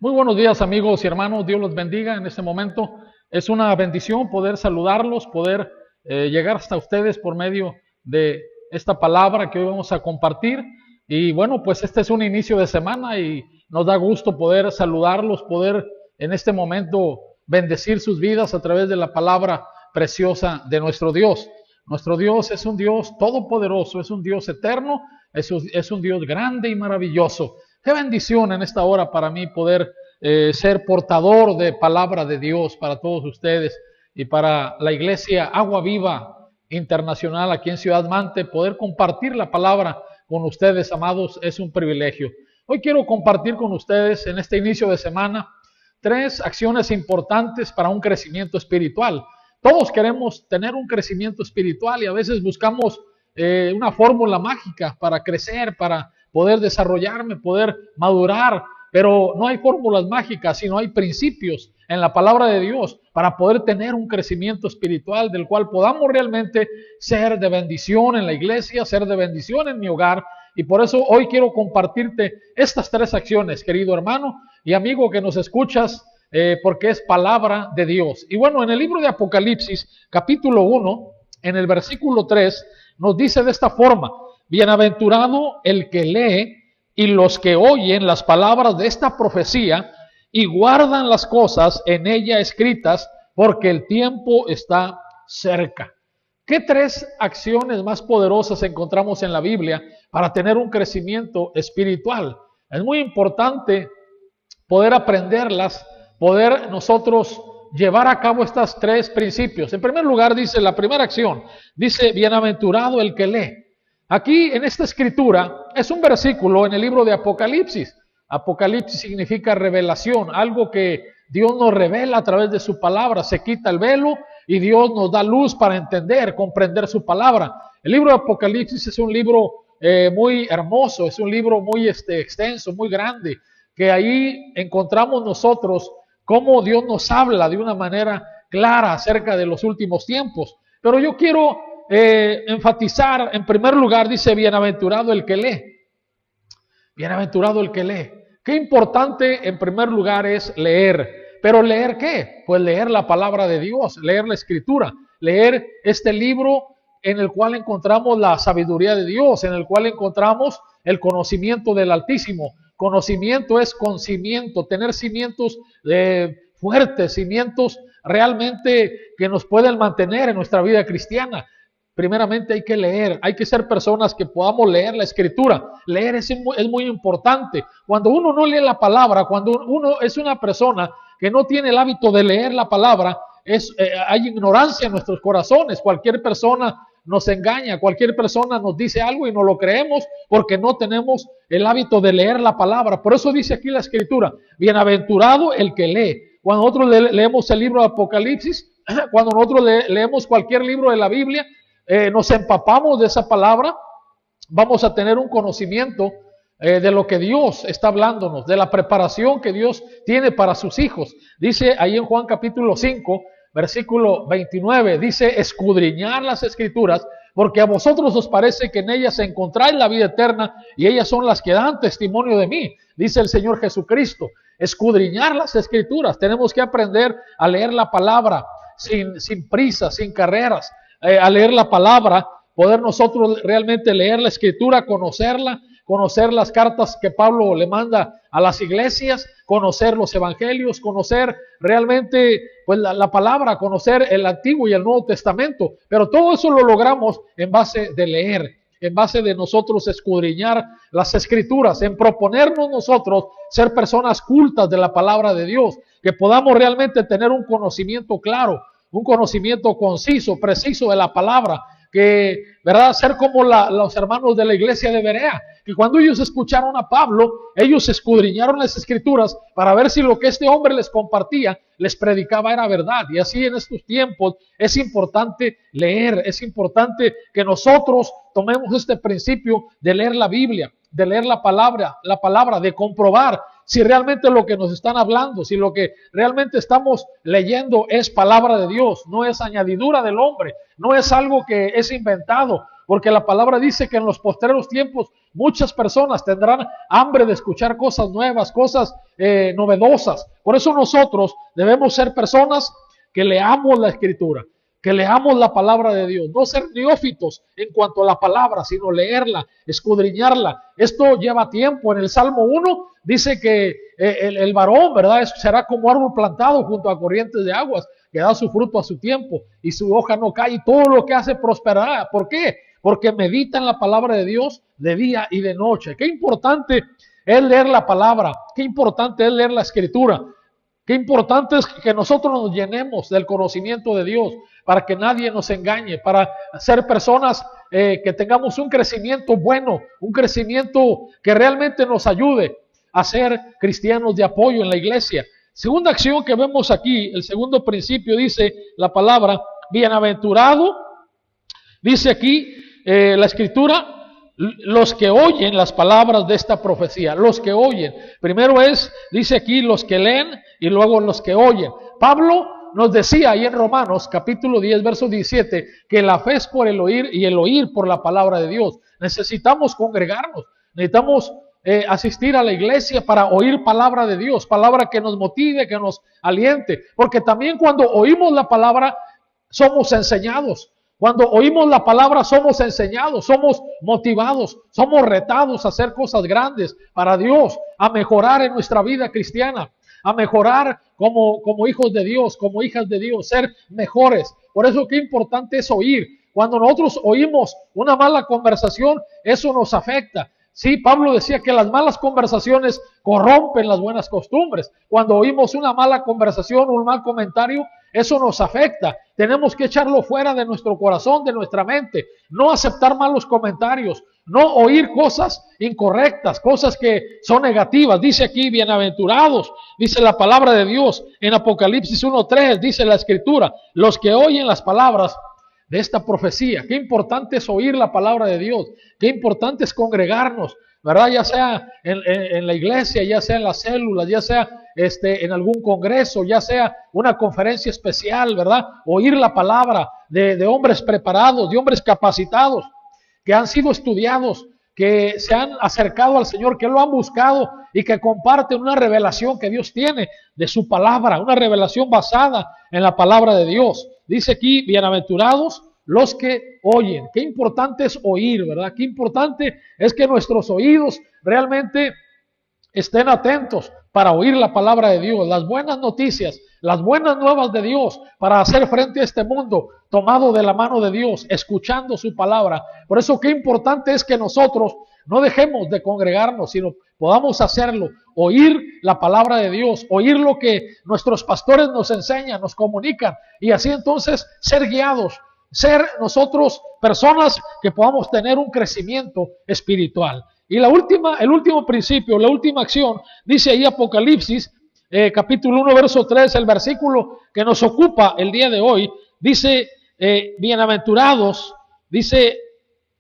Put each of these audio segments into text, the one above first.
Muy buenos días, amigos y hermanos, Dios los bendiga en este momento. Es una bendición poder saludarlos, poder llegar hasta ustedes por medio de esta palabra que hoy vamos a compartir. Y bueno, pues este es un inicio de semana y nos da gusto poder saludarlos, poder en este momento bendecir sus vidas a través de la palabra preciosa de nuestro Dios. Nuestro Dios es un Dios todopoderoso, es un Dios eterno, es un Dios grande y maravilloso. Qué bendición en esta hora para mí poder ser portador de palabra de Dios para todos ustedes y para la iglesia Agua Viva Internacional aquí en Ciudad Mante. Poder compartir la palabra con ustedes, amados, es un privilegio. Hoy quiero compartir con ustedes en este inicio de semana 3 acciones importantes para un crecimiento espiritual. Todos queremos tener un crecimiento espiritual y a veces buscamos una fórmula mágica para crecer, para poder desarrollarme, poder madurar, pero no hay fórmulas mágicas, sino hay principios en la palabra de Dios para poder tener un crecimiento espiritual del cual podamos realmente ser de bendición en la iglesia, ser de bendición en mi hogar. Y por eso hoy quiero compartirte estas 3 acciones, querido hermano y amigo que nos escuchas, porque es palabra de Dios. Y bueno, en el libro de Apocalipsis, capítulo 1, en el versículo 3, nos dice de esta forma: bienaventurado el que lee y los que oyen las palabras de esta profecía y guardan las cosas en ella escritas, porque el tiempo está cerca. ¿Qué 3 acciones más poderosas encontramos en la Biblia para tener un crecimiento espiritual? Es muy importante poder aprenderlas, poder nosotros llevar a cabo estos 3 principios. En primer lugar, dice la primera acción, dice bienaventurado el que lee. Aquí en esta escritura es un versículo en el libro de Apocalipsis. Apocalipsis significa revelación, algo que Dios nos revela a través de su palabra. Se quita el velo y Dios nos da luz para entender, comprender su palabra. El libro de Apocalipsis es un libro muy hermoso, es un libro muy extenso, muy grande, que ahí encontramos nosotros cómo Dios nos habla de una manera clara acerca de los últimos tiempos. Pero yo quiero enfatizar, en primer lugar, dice bienaventurado el que lee. Bienaventurado el que lee. Qué importante en primer lugar es leer. ¿Pero leer qué? Pues leer la palabra de Dios, leer la escritura, leer este libro en el cual encontramos la sabiduría de Dios, en el cual encontramos el conocimiento del Altísimo. Conocimiento es conocimiento, tener cimientos fuertes, cimientos realmente que nos pueden mantener en nuestra vida cristiana. Primeramente hay que leer, hay que ser personas que podamos leer la escritura. Leer es muy importante. Cuando uno no lee la palabra, cuando uno es una persona que no tiene el hábito de leer la palabra, hay ignorancia en nuestros corazones. Cualquier persona nos engaña, cualquier persona nos dice algo y no lo creemos porque no tenemos el hábito de leer la palabra. Por eso dice aquí la escritura, bienaventurado el que lee. Cuando nosotros leemos el libro de Apocalipsis, cuando nosotros leemos cualquier libro de la Biblia, nos empapamos de esa palabra, vamos a tener un conocimiento de lo que Dios está hablándonos, de la preparación que Dios tiene para sus hijos. Dice ahí en Juan capítulo 5, versículo 29, dice: escudriñar las escrituras, porque a vosotros os parece que en ellas encontráis la vida eterna, y ellas son las que dan testimonio de mí, dice el Señor Jesucristo. Escudriñar las escrituras, tenemos que aprender a leer la palabra sin prisa, sin carreras, a leer la palabra, poder nosotros realmente leer la escritura, conocerla, conocer las cartas que Pablo le manda a las iglesias, conocer los evangelios, conocer realmente pues la palabra, conocer el Antiguo y el Nuevo Testamento. Pero todo eso lo logramos en base de leer, en base de nosotros escudriñar las escrituras, en proponernos nosotros ser personas cultas de la palabra de Dios, que podamos realmente tener un conocimiento claro, un conocimiento conciso, preciso de la palabra, que, ¿verdad?, ser como los hermanos de la iglesia de Berea, que cuando ellos escucharon a Pablo, ellos escudriñaron las escrituras para ver si lo que este hombre les compartía, les predicaba era verdad. Y así en estos tiempos es importante leer, es importante que nosotros tomemos este principio de leer la Biblia, de leer la palabra, de comprobar si realmente lo que nos están hablando, si lo que realmente estamos leyendo es palabra de Dios, no es añadidura del hombre, no es algo que es inventado porque la palabra dice que en los postreros tiempos muchas personas tendrán hambre de escuchar cosas nuevas, cosas novedosas. Por eso nosotros debemos ser personas que leamos la Escritura, que leamos la palabra de Dios, no ser neófitos en cuanto a la palabra, sino leerla, escudriñarla. Esto lleva tiempo. En el Salmo 1 dice que el varón, ¿verdad?, será como árbol plantado junto a corrientes de aguas, que da su fruto a su tiempo y su hoja no cae, y todo lo que hace prosperará. ¿Por qué? Porque medita en la palabra de Dios de día y de noche. Qué importante es leer la palabra, qué importante es leer la Escritura. Qué importante es que nosotros nos llenemos del conocimiento de Dios para que nadie nos engañe, para ser personas que tengamos un crecimiento bueno, un crecimiento que realmente nos ayude a ser cristianos de apoyo en la iglesia. Segunda acción que vemos aquí, el segundo principio, dice la palabra, bienaventurado, dice aquí la Escritura, los que oyen las palabras de esta profecía, los que oyen. Primero dice aquí los que leen y luego los que oyen. Pablo nos decía ahí en Romanos capítulo 10, verso 17, que la fe es por el oír y el oír por la palabra de Dios. Necesitamos congregarnos, necesitamos asistir a la iglesia para oír palabra de Dios, palabra que nos motive, que nos aliente, porque también cuando oímos la palabra somos enseñados. Cuando oímos la palabra somos enseñados, somos motivados, somos retados a hacer cosas grandes para Dios, a mejorar en nuestra vida cristiana, a mejorar como hijos de Dios, como hijas de Dios, ser mejores. Por eso qué importante es oír. Cuando nosotros oímos una mala conversación, eso nos afecta. Sí, Pablo decía que las malas conversaciones corrompen las buenas costumbres. Cuando oímos una mala conversación, un mal comentario, eso nos afecta. Tenemos que echarlo fuera de nuestro corazón, de nuestra mente. No aceptar malos comentarios, no oír cosas incorrectas, cosas que son negativas. Dice aquí, bienaventurados, dice la palabra de Dios. En Apocalipsis 1:3 dice la Escritura, los que oyen las palabras de esta profecía. Qué importante es oír la palabra de Dios, qué importante es congregarnos, ¿verdad? Ya sea en la iglesia, ya sea en las células, ya sea en algún congreso, ya sea una conferencia especial, ¿verdad? Oír la palabra de hombres preparados, de hombres capacitados, que han sido estudiados, que se han acercado al Señor, que lo han buscado y que comparten una revelación que Dios tiene de su palabra, una revelación basada en la palabra de Dios. Dice aquí, bienaventurados los que oyen. Qué importante es oír, ¿verdad? Qué importante es que nuestros oídos realmente estén atentos para oír la palabra de Dios, las buenas noticias, las buenas nuevas de Dios, para hacer frente a este mundo tomado de la mano de Dios, escuchando su palabra. Por eso qué importante es que nosotros no dejemos de congregarnos, sino podamos hacerlo, oír la palabra de Dios, oír lo que nuestros pastores nos enseñan, nos comunican, y así entonces ser guiados, ser nosotros personas que podamos tener un crecimiento espiritual. Y el último principio, la última acción, dice ahí Apocalipsis, capítulo 1, verso 3, el versículo que nos ocupa el día de hoy, dice, bienaventurados, dice,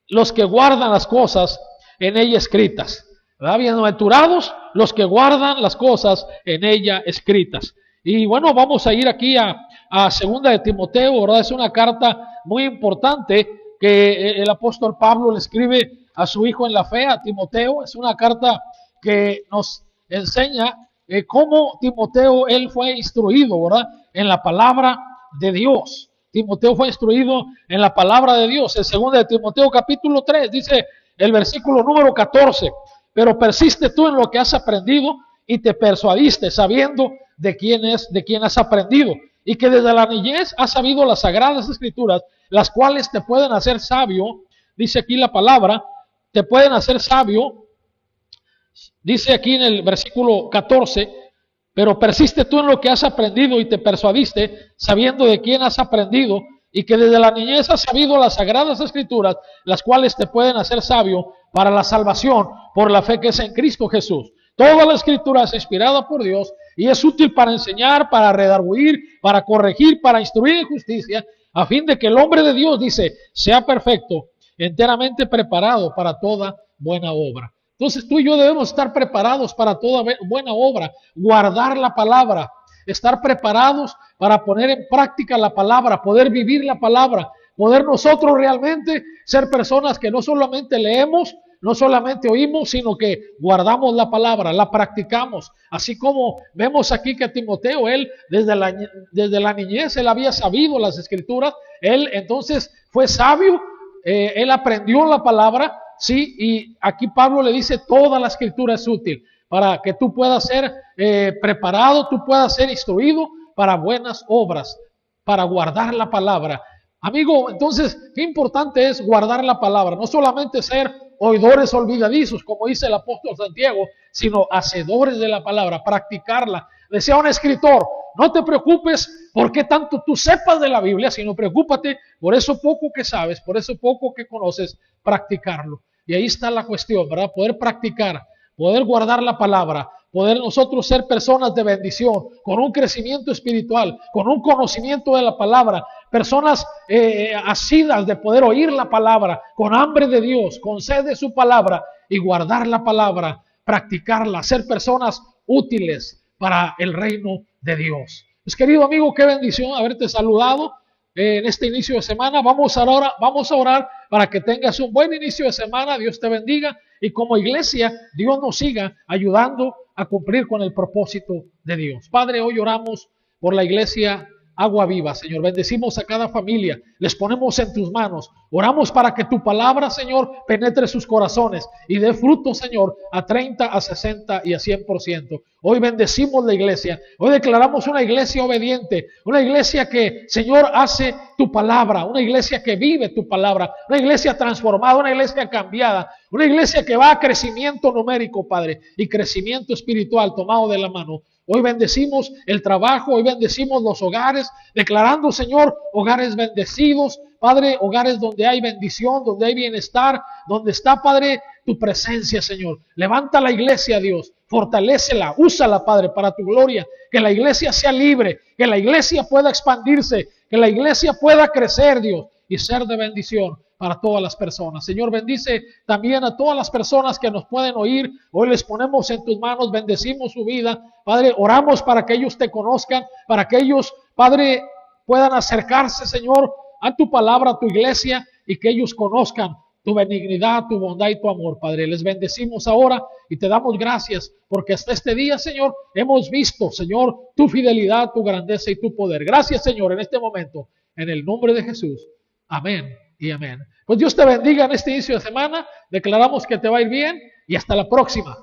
los que guardan las cosas en ella escritas. ¿Verdad? Bienaventurados los que guardan las cosas en ella escritas. Y bueno, vamos a ir aquí a segunda de Timoteo, ¿verdad? Es una carta muy importante que el apóstol Pablo le escribe a su hijo en la fe, a Timoteo. Es una carta que nos enseña cómo Timoteo, él fue instruido, ¿verdad?, en la palabra de Dios. Timoteo fue instruido en la palabra de Dios. En segunda de Timoteo capítulo 3 dice el versículo número 14, pero persiste tú en lo que has aprendido y te persuadiste sabiendo de quién has aprendido, y que desde la niñez has sabido las sagradas escrituras, las cuales te pueden hacer sabio. Dice aquí la palabra, te pueden hacer sabio. Dice aquí en el versículo 14, pero persiste tú en lo que has aprendido y te persuadiste sabiendo de quién has aprendido, y que desde la niñez has sabido las sagradas escrituras, las cuales te pueden hacer sabio para la salvación por la fe que es en Cristo Jesús. Toda la escritura es inspirada por Dios y es útil para enseñar, para redarguir, para corregir, para instruir en justicia, a fin de que el hombre de Dios, dice, sea perfecto, enteramente preparado para toda buena obra. Entonces tú y yo debemos estar preparados para toda buena obra, guardar la palabra, estar preparados para poner en práctica la palabra, poder vivir la palabra, poder nosotros realmente ser personas que no solamente leemos, no solamente oímos, sino que guardamos la palabra, la practicamos. Así como vemos aquí que Timoteo, él desde la niñez, él había sabido las escrituras, él entonces fue sabio, él aprendió la palabra, sí, y aquí Pablo le dice, toda la escritura es útil para que tú puedas ser preparado, tú puedas ser instruido para buenas obras, para guardar la palabra. Amigo, entonces, qué importante es guardar la palabra, no solamente ser oidores olvidadizos, como dice el apóstol Santiago, sino hacedores de la palabra, practicarla. Decía un escritor, no te preocupes por qué tanto tú sepas de la Biblia, sino preocúpate por eso poco que sabes, por eso poco que conoces, practicarlo. Y ahí está la cuestión, ¿verdad? Poder practicar, poder guardar la palabra, poder nosotros ser personas de bendición, con un crecimiento espiritual, con un conocimiento de la palabra, personas asidas de poder oír la palabra, con hambre de Dios, con sed de su palabra, y guardar la palabra, practicarla, ser personas útiles para el reino de Dios. Pues querido amigo, qué bendición haberte saludado en este inicio de semana. Vamos a orar para que tengas un buen inicio de semana. Dios te bendiga y como iglesia Dios nos siga ayudando a cumplir con el propósito de Dios. Padre, hoy oramos por la iglesia Agua Viva, Señor. Bendecimos a cada familia, les ponemos en tus manos. Oramos para que tu palabra, Señor, penetre sus corazones y dé fruto, Señor, a 30, a 60 y a 100%. Hoy bendecimos la iglesia. Hoy declaramos una iglesia obediente, una iglesia que, Señor, hace tu palabra, una iglesia que vive tu palabra, una iglesia transformada, una iglesia cambiada, una iglesia que va a crecimiento numérico, Padre, y crecimiento espiritual tomado de la mano. Hoy bendecimos el trabajo, hoy bendecimos los hogares, declarando, Señor, hogares bendecidos, Padre, hogares donde hay bendición, donde hay bienestar, donde está, Padre, tu presencia, Señor. Levanta la iglesia, Dios, fortalécela, úsala, Padre, para tu gloria, que la iglesia sea libre, que la iglesia pueda expandirse, que la iglesia pueda crecer, Dios, y ser de bendición para todas las personas. Señor, bendice también a todas las personas que nos pueden oír. Hoy les ponemos en tus manos, bendecimos su vida. Padre, oramos para que ellos te conozcan, para que ellos, Padre, puedan acercarse, Señor, a tu palabra, a tu iglesia, y que ellos conozcan tu benignidad, tu bondad y tu amor, Padre. Les bendecimos ahora y te damos gracias porque hasta este día, Señor, hemos visto, Señor, tu fidelidad, tu grandeza y tu poder. Gracias, Señor, en este momento, en el nombre de Jesús. Amén y amén. Pues Dios te bendiga en este inicio de semana. Declaramos que te va a ir bien y hasta la próxima.